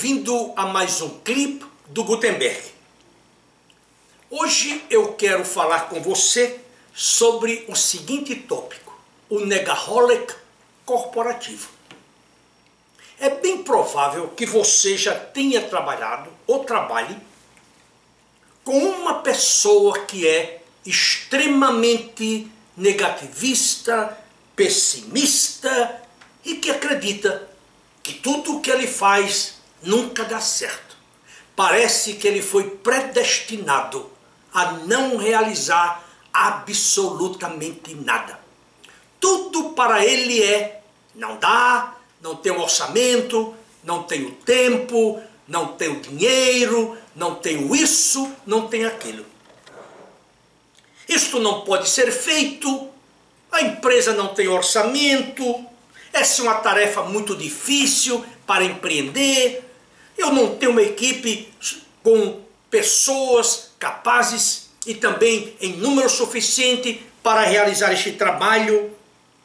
bem-vindo a mais um clipe do Gutenberg. Hoje eu quero falar com você sobre o seguinte tópico: o negaholic corporativo. É bem provável que você já tenha trabalhado ou trabalhe com uma pessoa que é extremamente negativista, pessimista e que acredita que tudo o que ele faz nunca dá certo. Parece que ele foi predestinado a não realizar absolutamente nada. Tudo para ele não dá, não tem orçamento, não tenho tempo, não tenho dinheiro, não tenho isso, não tenho aquilo. Isto não pode ser feito, a empresa não tem orçamento, essa é uma tarefa muito difícil para empreender, eu não tenho uma equipe com pessoas capazes e também em número suficiente para realizar este trabalho,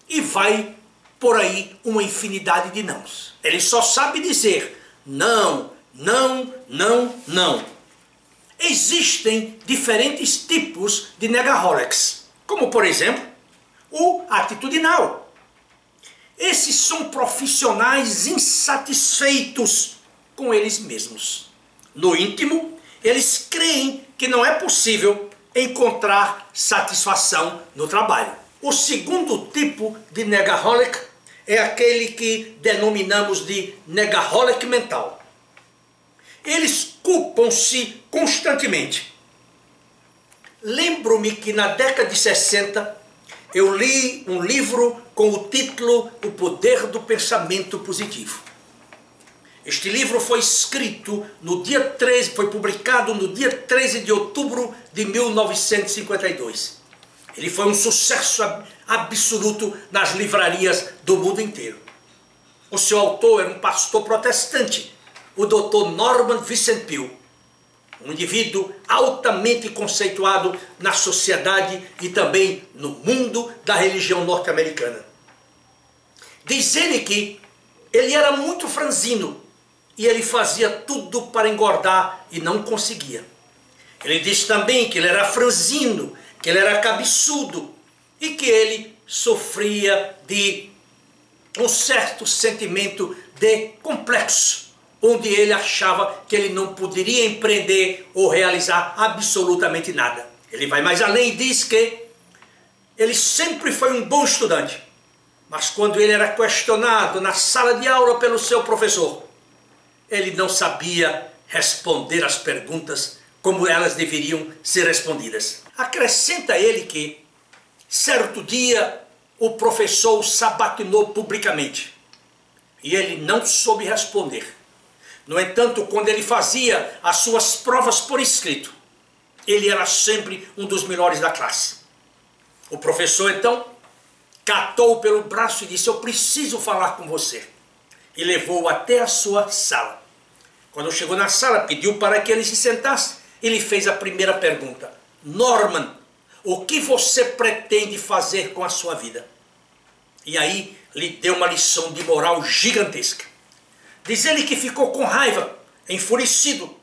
e vai por aí uma infinidade de nãos. Ele só sabe dizer não, não, não, não. Existem diferentes tipos de negaholics, como por exemplo o atitudinal. Esses são profissionais insatisfeitos com eles mesmos. No íntimo, eles creem que não é possível encontrar satisfação no trabalho. O segundo tipo de negaholic é aquele que denominamos de negaholic mental. Eles culpam-se constantemente. Lembro-me que na década de 60 eu li um livro com o título O Poder do Pensamento Positivo. Este livro foi escrito no dia 13, foi publicado no dia 13 de outubro de 1952. Ele foi um sucesso absoluto nas livrarias do mundo inteiro. O seu autor era um pastor protestante, o Dr. Norman Vincent Peale, um indivíduo altamente conceituado na sociedade e também no mundo da religião norte-americana. Diz ele que ele era muito franzino e ele fazia tudo para engordar e não conseguia. Ele diz também que ele era franzino, que ele era cabeçudo e que ele sofria de um certo sentimento de complexo, onde ele achava que ele não poderia empreender ou realizar absolutamente nada. Ele vai mais além e diz que ele sempre foi um bom estudante, mas quando ele era questionado na sala de aula pelo seu professor, ele não sabia responder as perguntas como elas deveriam ser respondidas. Acrescenta ele que, certo dia, o professor o sabatinou publicamente e ele não soube responder. No entanto, quando ele fazia as suas provas por escrito, ele era sempre um dos melhores da classe. O professor, então, catou-o pelo braço e disse: eu preciso falar com você. E levou-o até a sua sala. Quando chegou na sala, pediu para que ele se sentasse. Ele fez a primeira pergunta: Norman, o que você pretende fazer com a sua vida? E aí lhe deu uma lição de moral gigantesca. Diz ele que ficou com raiva, enfurecido,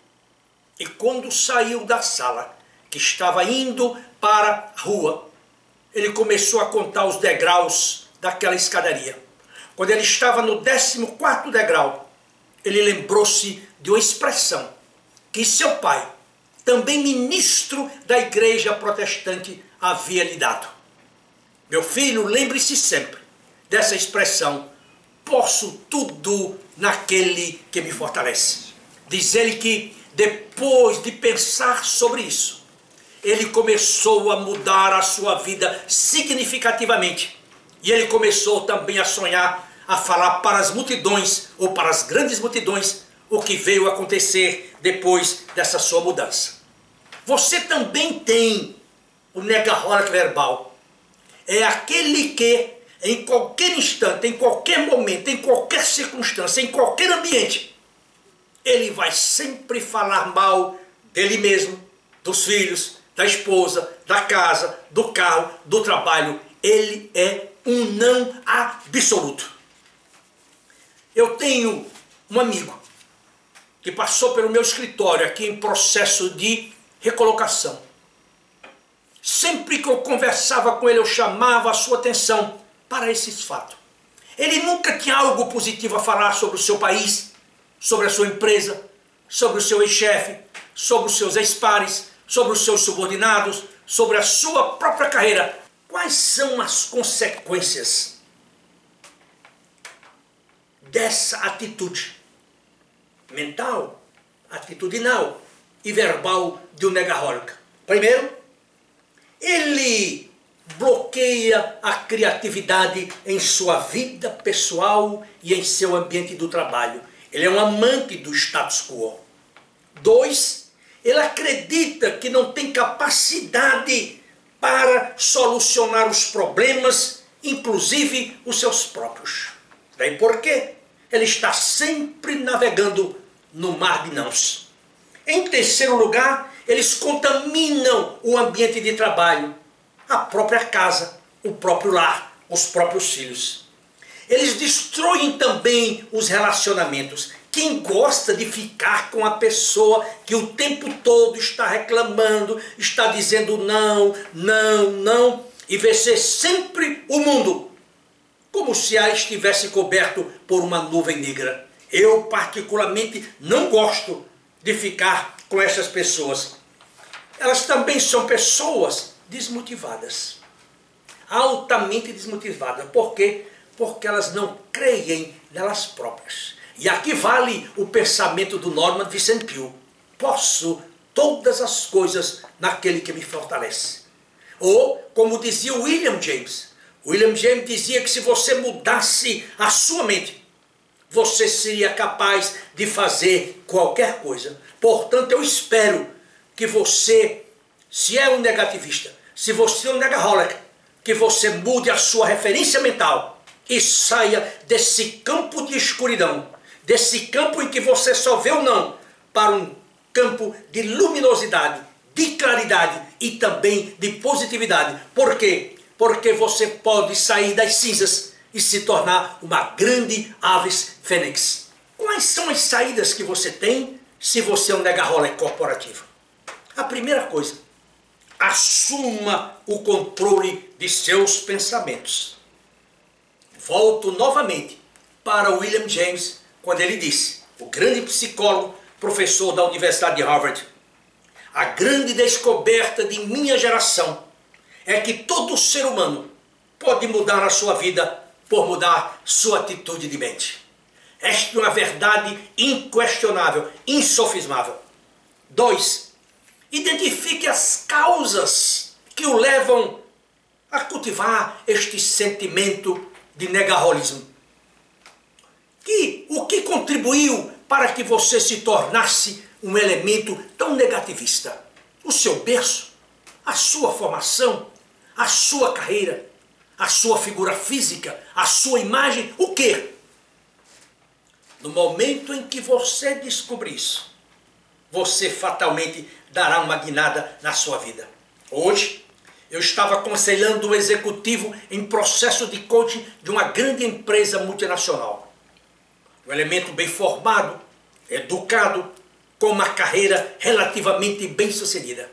e quando saiu da sala, que estava indo para a rua, ele começou a contar os degraus daquela escadaria. Quando ele estava no 14º degrau, ele lembrou-se de uma expressão que seu pai, também ministro da igreja protestante, havia lhe dado. Meu filho, lembre-se sempre dessa expressão: posso tudo naquele que me fortalece. Diz ele que depois de pensar sobre isso, ele começou a mudar a sua vida significativamente. E ele começou também a sonhar, a falar para as multidões, ou para as grandes multidões, o que veio acontecer depois dessa sua mudança. Você também tem o negaholic verbal. É aquele que em qualquer instante, em qualquer momento, em qualquer circunstância, em qualquer ambiente, ele vai sempre falar mal dele mesmo, dos filhos, da esposa, da casa, do carro, do trabalho. Ele é um não absoluto. Eu tenho um amigo que passou pelo meu escritório aqui em processo de recolocação. Sempre que eu conversava com ele, eu chamava a sua atenção para esses fatos. Ele nunca tinha algo positivo a falar sobre o seu país, sobre a sua empresa, sobre o seu ex-chefe, sobre os seus ex-pares, sobre os seus subordinados, sobre a sua própria carreira. Quais são as consequências dessa atitude mental, atitudinal e verbal de um negaholic? Primeiro, ele bloqueia a criatividade em sua vida pessoal e em seu ambiente do trabalho. Ele é um amante do status quo. 2, ele acredita que não tem capacidade para solucionar os problemas, inclusive os seus próprios. Daí por quê? Ele está sempre navegando no mar de nãos. Em terceiro lugar, eles contaminam o ambiente de trabalho, a própria casa, o próprio lar, os próprios filhos. Eles destroem também os relacionamentos. Quem gosta de ficar com a pessoa que o tempo todo está reclamando, está dizendo não, não, não, e vencer sempre o mundo, como se a estivesse coberto por uma nuvem negra. Eu particularmente não gosto de ficar com essas pessoas. Elas também são pessoas desmotivadas, altamente desmotivadas. Por quê? Porque elas não creem nelas próprias. E aqui vale o pensamento do Norman Vincent Peale: posso todas as coisas naquele que me fortalece. Ou, como dizia William James dizia que se você mudasse a sua mente, você seria capaz de fazer qualquer coisa. Portanto, eu espero que você, se é um negativista, se você é um negaholic, que você mude a sua referência mental e saia desse campo de escuridão, desse campo em que você só vê o não, para um campo de luminosidade, de claridade e também de positividade. Por quê? Porque você pode sair das cinzas e se tornar uma grande aves fênix. Quais são as saídas que você tem se você é um negaholic corporativo? A primeira coisa: assuma o controle de seus pensamentos. Volto novamente para William James, quando ele disse, o grande psicólogo, professor da Universidade de Harvard: a grande descoberta de minha geração é que todo ser humano pode mudar a sua vida por mudar sua atitude de mente. Esta é uma verdade inquestionável, insofismável. 2, identifique as causas que o levam a cultivar este sentimento de negaholismo. O que contribuiu para que você se tornasse um elemento tão negativista? O seu berço, a sua formação, a sua carreira, a sua figura física, a sua imagem, o quê? No momento em que você descobrir isso, você fatalmente dará uma guinada na sua vida. Hoje, eu estava aconselhando o executivo em processo de coaching de uma grande empresa multinacional. Um elemento bem formado, educado, com uma carreira relativamente bem sucedida.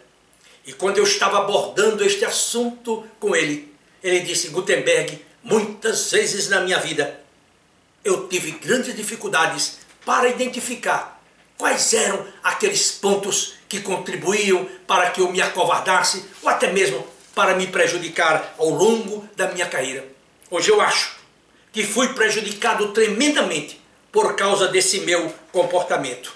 E quando eu estava abordando este assunto com ele, ele disse: Gutenberg, muitas vezes na minha vida eu tive grandes dificuldades para identificar quais eram aqueles pontos que contribuíam para que eu me acovardasse ou até mesmo para me prejudicar ao longo da minha carreira. Hoje eu acho que fui prejudicado tremendamente por causa desse meu comportamento.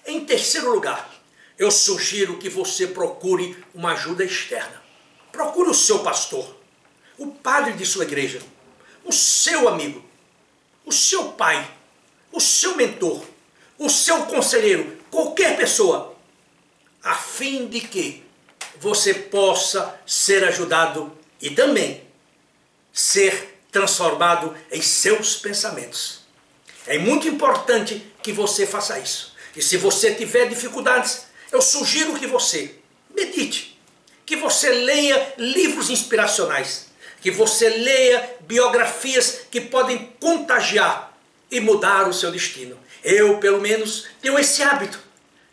Em terceiro lugar, eu sugiro que você procure uma ajuda externa. Procure o seu pastor, o padre de sua igreja, o seu amigo, o seu pai, o seu mentor, o seu conselheiro, qualquer pessoa, a fim de que você possa ser ajudado e também ser transformado em seus pensamentos. É muito importante que você faça isso. E se você tiver dificuldades, eu sugiro que você medite, que você leia livros inspiracionais, que você leia biografias que podem contagiar e mudar o seu destino. Eu, pelo menos, tenho esse hábito.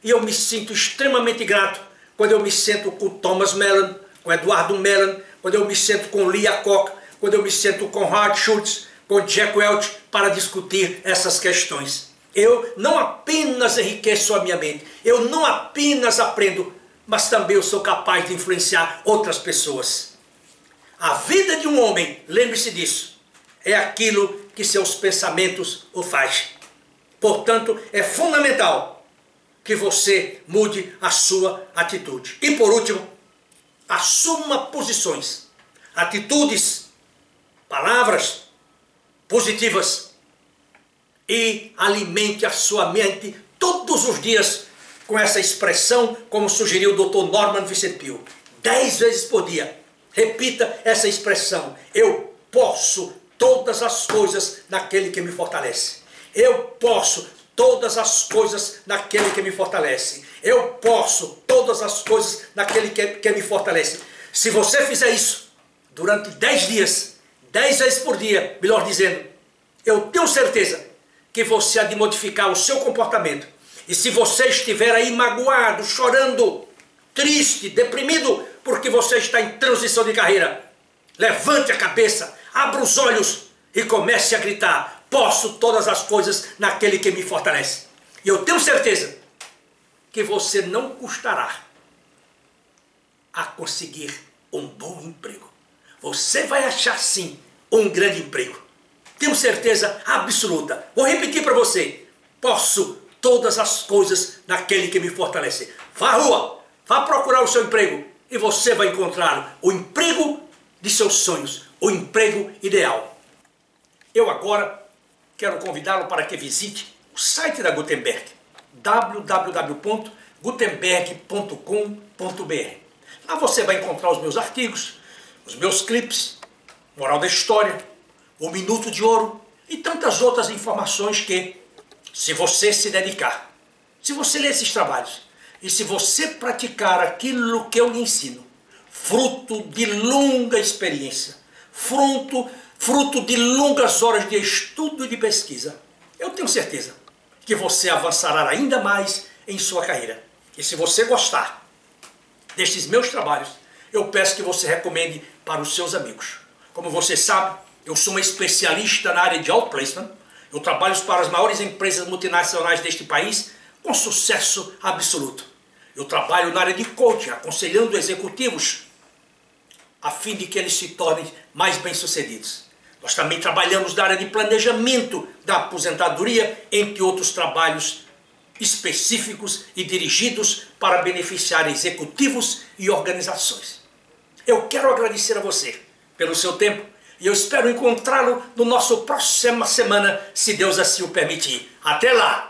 E eu me sinto extremamente grato quando eu me sento com Thomas Mellon, com Eduardo Mellon, quando eu me sento com Lee Iacocca, quando eu me sento com Howard Schultz, com Jack Welch, para discutir essas questões. Eu não apenas enriqueço a minha mente, eu não apenas aprendo, mas também eu sou capaz de influenciar outras pessoas. A vida de um homem, lembre-se disso, é aquilo que seus pensamentos o fazem. Portanto, é fundamental que você mude a sua atitude. E por último, assuma posições, atitudes, palavras positivas e alimente a sua mente todos os dias com essa expressão, como sugeriu o Dr. Norman Vincent Peale. 10 vezes por dia. Repita essa expressão. Eu posso todas as coisas naquele que me fortalece. Eu posso todas as coisas naquele que me fortalece. Eu posso todas as coisas naquele que me fortalece. Se você fizer isso durante 10 dias, 10 vezes por dia, melhor dizendo, eu tenho certeza que você há de modificar o seu comportamento. E se você estiver aí magoado, chorando, triste, deprimido, porque você está em transição de carreira, levante a cabeça, abra os olhos e comece a gritar: posso todas as coisas naquele que me fortalece. E eu tenho certeza que você não custará a conseguir um bom emprego. Você vai achar sim um grande emprego. Tenho certeza absoluta. Vou repetir para você: posso todas as coisas naquele que me fortalece. Vá à rua, vá procurar o seu emprego e você vai encontrar o emprego de seus sonhos, o emprego ideal. Eu agora quero convidá-lo para que visite o site da Gutenberg, www.gutenberg.com.br. Lá você vai encontrar os meus artigos, os meus clipes, Moral da História, o Minuto de Ouro e tantas outras informações que, se você se dedicar, se você ler esses trabalhos e se você praticar aquilo que eu lhe ensino, fruto de longa experiência, fruto de longas horas de estudo e de pesquisa, eu tenho certeza que você avançará ainda mais em sua carreira. E se você gostar destes meus trabalhos, eu peço que você recomende para os seus amigos. Como você sabe, eu sou um especialista na área de outplacement. Eu trabalho para as maiores empresas multinacionais deste país com sucesso absoluto. Eu trabalho na área de coaching, aconselhando executivos a fim de que eles se tornem mais bem-sucedidos. Nós também trabalhamos na área de planejamento da aposentadoria, entre outros trabalhos específicos e dirigidos para beneficiar executivos e organizações. Eu quero agradecer a você pelo seu tempo e eu espero encontrá-lo no nosso próxima semana, se Deus assim o permitir. Até lá!